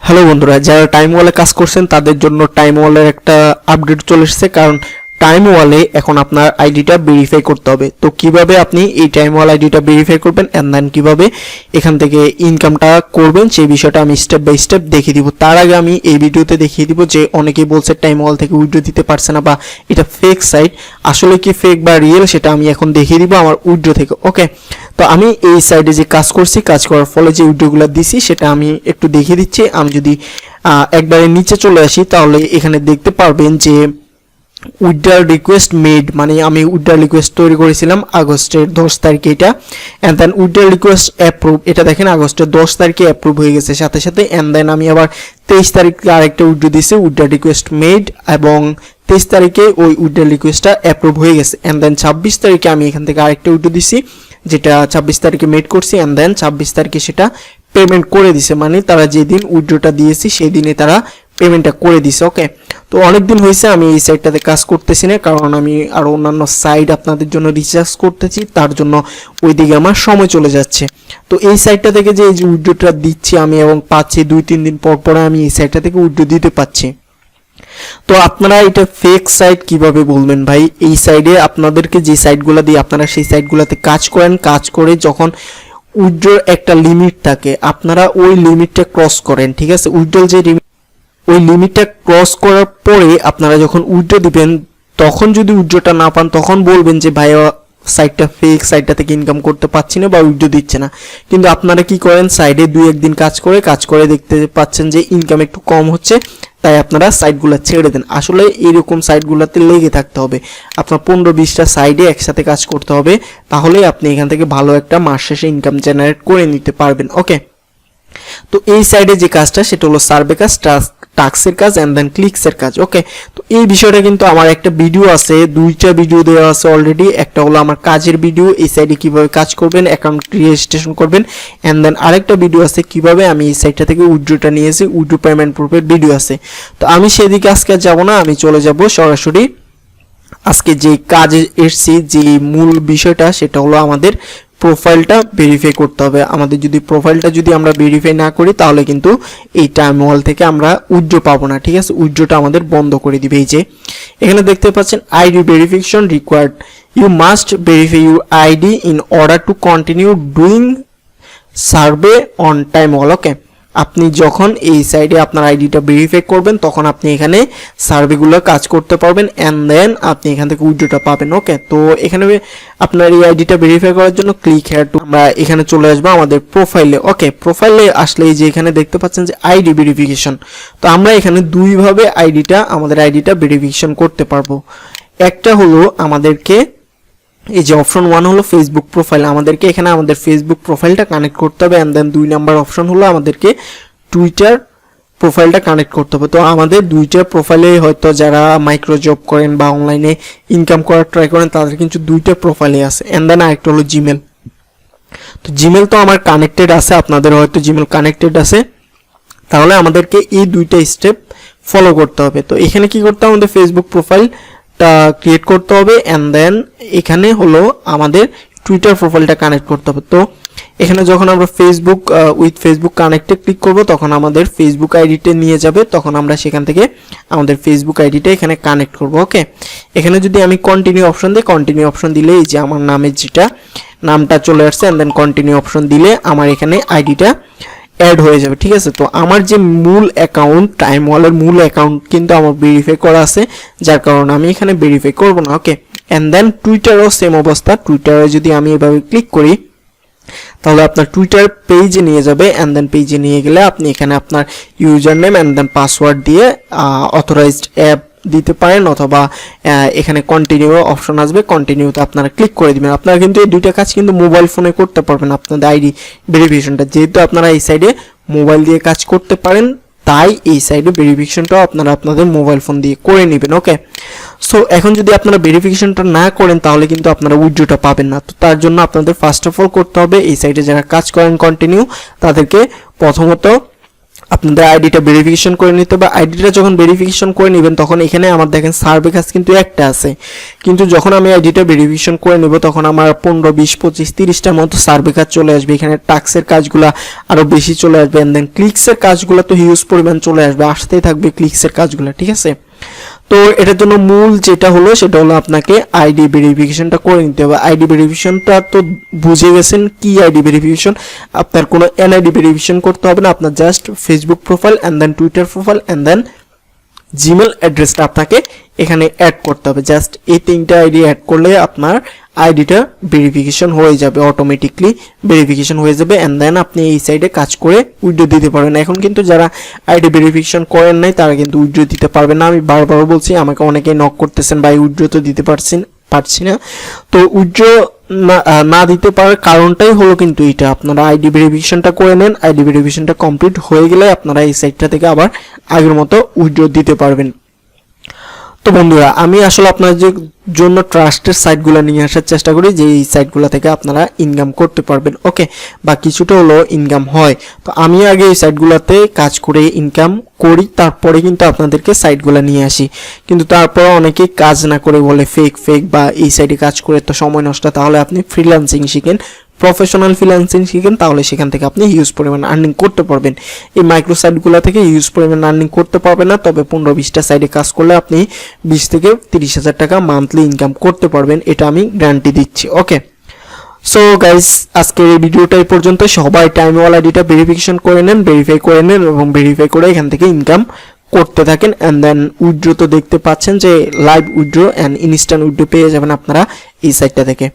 Hello বন্ধুরা, যারা time ওয়ালে কাজ করছেন তাদের জন্য টাইম ওয়ালের একটা আপডেট চলে এসেছে। কারণ টাইম ওয়ালে এখন আপনার আইডিটা ভেরিফাই করতে হবে। তো কিভাবে আপনি এই টাইম ওয়াল আইডিটা ভেরিফাই করবেন এন্ড দেন কিভাবে এখান থেকে ইনকামটা করবেন সেই বিষয়টা আমি স্টেপ বাই স্টেপ দেখিয়ে দিব। তার আগে আমি এই ভিডিওতে দেখিয়ে দিব যে অনেকেই বলছে টাইম ওয়াল থেকে উইথড্র দিতে পারছে না বা এটা ফেক সাইট। আসলে কি ফেক বা রিয়েল সেটা আমি এখন দেখিয়ে দিব আমার উইথড্র থেকে। ওকে, তো আমি এই সাইডে যে কাজ করছি, কাজ করার ফলে যে উইথড্রগুলো দিছি সেটা আমি একটু দেখিয়ে দিচ্ছি। আমি যদি একবারে নিচে চলে আসি তাহলে এখানে দেখতে পারবেন যে উইথড্রল রিকোয়েস্ট মেড, মানে আমি উইথড্রল রিকোয়েস্ট তৈরি করেছিলাম আগস্টের 10 তারিখে এটা, and then withdrawal request approve, এটা দেখেন আগস্টের 10 তারিখে অ্যাপ্রুভ হয়ে গেছে সাথে সাথে। এন্ড দেন আমি আবার 23 তারিখে আরেকটা উইথড্র দিয়েছি উইথড্রল রিকোয়েস্ট মেড, এবং 23 তারিখে ওই উইথড্রল রিকোয়েস্টটা অ্যাপ্রুভ হয়ে গেছে। এন্ড দেন 26 তারিখে আমি এখান থেকে আরেকটা উইথড্র দিছি যেটা 26 তারিখে মেড করছি, এন্ড দেন 26 তারিখে সেটা পেমেন্ট করে দিছে, মানে তারা যেদিন উইথড্রটা দিয়েছি সেই দিনে তারা পেমেন্টটা করে দিছে। ওকে, তো অনেকদিন হয়েছে আমি এই সাইটটাতে কাজ করতেছি না, কারণ আমি আরো অন্যান্য সাইট আপনাদের জন্য রিসার্চ করতেছি, তার জন্য ওইদিকে আমার সময় চলে যাচ্ছে। তো এই সাইটটা থেকে যে উইথড্রটা দিচ্ছি আমি এবং পাচ্ছি 2-3 দিন পর পরে আমি এই সাইটটা থেকে উইথড্র দিতে পাচ্ছি। তো আপনারা এটা ফেক সাইট কিভাবে বলবেন ভাই? এই সাইডে আপনাদেরকে যে সাইটগুলো দিয়ে আপনারা সেই সাইটগুলোতে কাজ করেন, কাজ করে যখন উইথড্রর একটা লিমিট থাকে আপনারা ওই লিমিটটা ক্রস করেন, ঠিক আছে? উইথড্রল যে ওই লিমিটটা ক্রস করার পরে আপনারা যখন উইথড্র দিবেন তখন যদি উইথড্রটা না পান তখন বলবেন যে ভাই সাইটটা ফেক, সাইটটা থেকে ইনকাম করতে পারছি না বা উইথড্র দিচ্ছে না। কিন্তু আপনারা কি করেন, সাইডে 2-1 দিন কাজ করে দেখতে পাচ্ছেন যে ইনকাম একটু কম হচ্ছে, তাই আপনারা সাইটগুলো ছেড়ে দেন। আসলে এরকম সাইটগুলোতে লেগে থাকতে হবে, আপনার 15-20টা সাইডে একসাথে কাজ করতে হবে, তাহলেই আপনি এখান থেকে ভালো একটা মাস শেষে ইনকাম জেনারেট করে নিতে পারবেন। ওকে, তো এই সাইডে যে কাজটা সেটা হলো সার্ভে কাজ, টাস্কের কাজ এন্ড দেন ক্লিকসের কাজ। ওকে, তো এই বিষয়টা কিন্তু আমার একটা ভিডিও আছে, 2টা ভিডিও দেওয়া আছে অলরেডি। একটা হলো আমার কাজের ভিডিও, এই সাইডে কিভাবে কাজ করবেন, অ্যাকাউন্ট রেজিস্ট্রেশন করবেন, এন্ড দেন আরেকটা ভিডিও আছে কিভাবে আমি এই সাইটটা থেকে উইথড্রটা নিয়েছি, উইথড্র পেমেন্ট প্রুফের ভিডিও আছে। তো আমি সেদিকে আজকে যাব না, আমি চলে যাব সরাসরি আজকে যে কাজে এসেছি, যে মূল বিষয়টা সেটা হলো আমাদের প্রোফাইলটা ভেরিফাই করতে হবে। আমাদের যদি প্রোফাইলটা যদি আমরা ভেরিফাই না করি তাহলে কিন্তু এই টাইম ওয়াল থেকে আমরা উইথড্র পাবো না, ঠিক আছে? উইথড্রটা আমাদের বন্ধ করে দিবে। এই যে এখানে দেখতে পাচ্ছেন ID verification required, you must verify your ID in order to continue doing survey on time wall. Okay, আপনি যখন এই সাইডে আপনার আইডিটা ভেরিফাই করবেন তখন আপনি এখানে সার্ভেগুলো কাজ করতে পারবেন, এন্ড দেন আপনি এখান থেকে উইথড্রটা পাবেন। ওকে, তো এখানে আপনার এই আইডিটা ভেরিফাই করার জন্য ক্লিক হেয়ার টু, আমরা এখানে চলে আসবো আমাদের প্রোফাইলে। ওকে, প্রোফাইলে আসলে এই যে এখানে দেখতে পাচ্ছেন যে আইডি ভেরিফিকেশন, তো আমরা এখানে দুইভাবে আমাদের আইডিটা ভেরিফিকেশন করতে পারবো। একটা হলো আমাদেরকে এই যে অপশন 1 হলো ফেসবুক প্রোফাইল, আমাদেরকে এখানে আমাদের ফেসবুক প্রোফাইলটা কানেক্ট করতে হবে, এন্ড দেন 2 নাম্বার অপশন হলো আমাদেরকে টুইটার প্রোফাইলটা কানেক্ট করতে হবে। তো আমাদের 2টা প্রোফাইলে হয়তো যারা মাইক্রো জব করেন বা অনলাইনে ইনকাম করার ট্রাই করেন তাদের কিন্তু 2টা প্রোফাইলে আছে, এন্ড দেন আরেকটা হলো জিমেল। তো জিমেল তো আমার কানেক্টেড আছে, আপনাদের হয়তো জিমেল কানেক্টেড আছে, তাহলে আমাদেরকে এই 2টা স্টেপ ফলো করতে হবে। তো এখানে কি করতে হবে, আমাদের ফেসবুক প্রোফাইলটা ক্রিয়েট করতে হবে, এন্ড দেন এখানে হলো আমাদের টুইটার প্রোফাইলটা কানেক্ট করতে হবে। তো এখানে যখন আমরা ফেসবুক উইথ ফেসবুক কানেক্টে ক্লিক করব তখন আমাদের ফেসবুক আইডিতে নিয়ে যাবে, তখন আমরা সেখান থেকে আমাদের ফেসবুক আইডিটা এখানে কানেক্ট করব। ওকে, এখানে যদি আমি কন্টিনিউ অপশন দিই, কন্টিনিউ অপশন দিলে এই যে আমার নামের যেটা নামটা চলে আসছে, এন্ড দেন কন্টিনিউ অপশন দিলে আমার এখানে আইডিটা অ্যাড হয়ে যাবে, ঠিক আছে? তো আমার যে মূল অ্যাকাউন্ট, টাইম ওয়ালের মূল অ্যাকাউন্ট কিন্তু আমার ভেরিফাই করা আছে, যার কারণে আমি এখানে ভেরিফাই করব না। ওকে, এন্ড দেন টুইটারও সেম অবস্থা, টুইটারে যদি আমি এভাবে ক্লিক করি তাহলে আপনার টুইটার পেজে নিয়ে যাবে, এন্ড দেন পেজে নিয়ে গেলে আপনি এখানে আপনার user name and then password দিয়ে অথরাইজড অ্যাপ দিতে পারেন, অথবা এখানে কন্টিনিউ অপশন আসবে, কন্টিনিউতে আপনারা ক্লিক করে দিবেন। আপনারা কিন্তু এই 2টা কাজ কিন্তু মোবাইল ফোনে করতে পারবেন, আপনাদের আইডি ভেরিফিকেশনটা, যেহেতু আপনারা এই সাইডে মোবাইল দিয়ে কাজ করতে পারেন তাই এই সাইডে ভেরিফিকেশনটাও আপনারা আপনাদের মোবাইল ফোন দিয়ে করে নেবেন। ওকে, সো এখন যদি আপনারা ভেরিফিকেশনটা না করেন তাহলে কিন্তু আপনারা উইথড্রটা পাবেন না। তো তার জন্য আপনাদের ফার্স্ট অফ অল করতে হবে, এই সাইডে যারা কাজ করেন কন্টিনিউ তাদেরকে প্রথমত আপনাদের আইডিটা ভেরিফিকেশন করে নিতে হবে। আইডিটা যখন ভেরিফিকেশন করে নেবেন তখন এখানে আমার দেখেন সার্ভে কাজ কিন্তু একটা আছে, কিন্তু যখন আমি আইডিটা ভেরিফিকেশন করে নেব তখন আমার 15, 20, 25, 30টার মতো সার্ভে কাজ চলে আসবে। এখানে টাস্কের কাজগুলো আরও বেশি চলে আসবে, এন্ড দেন ক্লিকসের কাজগুলো তো হিউজ পরিমাণ চলে আসবে, আসতেই থাকবে ক্লিকসের কাজগুলো, ঠিক আছে। তো এটার জন্য মূল যেটা হলো সেটা হলো আপনাকে আইডি ভেরিফিকেশনটা করে নিতে হবে। আইডি ভেরিফিকেশনটা তো বুঝে গেছেন কি আইডি ভেরিফিকেশন, আপনার কোনো এনআইডি ভেরিফিকেশন করতে হবে না, আপনার just Facebook profile and then Twitter profile and then Gmail অ্যাড্রেসটা আপনাকে এখানে অ্যাড করতে হবে। জাস্ট এই 3টা আইডি অ্যাড করলে আপনার আইডিটা ভেরিফিকেশন হয়ে যাবে, অটোমেটিকলি ভেরিফিকেশন হয়ে যাবে, এন্ড দেন আপনি এই সাইডে কাজ করে উইথড্র দিতে পারবেন। এখন কিন্তু যারা আইডি ভেরিফিকেশন করেন নাই তারা কিন্তু উইথড্র দিতে পারবে না। আমি বারবার বলছি, আমাকে অনেকেই নক করতেছেন ভাই উইথড্র তো দিতে পারছি না। তো উইথড্র না দিতে পারার কারণটাই হলো কিন্তু এটা, আপনারা আইডি ভেরিফিকেশনটা করে নেন, আইডি ভেরিফিকেশনটা কমপ্লিট হয়ে গেলে আপনারা এই সাইটটা থেকে আবার আগের মতো উইথড্র দিতে পারবেন। তো বন্ধুরা, আমি আসলে আপনাদের জন্য ট্রাস্টের সাইটগুলো নিয়ে আসার চেষ্টা করি যে এই সাইটগুলো থেকে আপনারা ইনকাম করতে পারবেন, ওকে, বা কিছুটা হলো ইনকাম হয়। তো আমি আগে এই সাইটগুলোতে কাজ করে ইনকাম করি, তারপরে কিন্তু আপনাদেরকে সাইটগুলো নিয়ে আসি। কিন্তু তারপর অনেকেই কাজ না করে বলে ফেক বা এই সাইটে কাজ করে তো সময় নষ্ট। তাহলে আপনি ফ্রিল্যান্সিং শিখেন, প্রফেশনাল ফ্রিল্যান্সিং শিখেন, তাহলে সেখান থেকে আপনি হিউজ পরিমাণ আর্নিং করতে পারবেন। এই মাইক্রো সাইটগুলো থেকে হিউজ পরিমাণ আর্নিং করতে পারবেন না, তবে 15-20টা সাইটে কাজ করলে আপনি 20 থেকে 30,000 টাকা মান্থলি ইনকাম করতে পারবেন, এটা আমি গ্যারান্টি দিচ্ছি, ওকে। সো গাইস, আজকের এই ভিডিওটা এই পর্যন্ত। সবাই টাইমওয়াল আইডিটা ভেরিফিকেশন করে নেন, ভেরিফাই করে নেন এবং ভেরিফাই করে এখান থেকে ইনকাম করতে থাকেন। এন্ড দেন উইথড্র তো দেখতে পাচ্ছেন যে live withdraw and instant withdraw পেয়ে যাবেন আপনারা এই সাইটটা থেকে।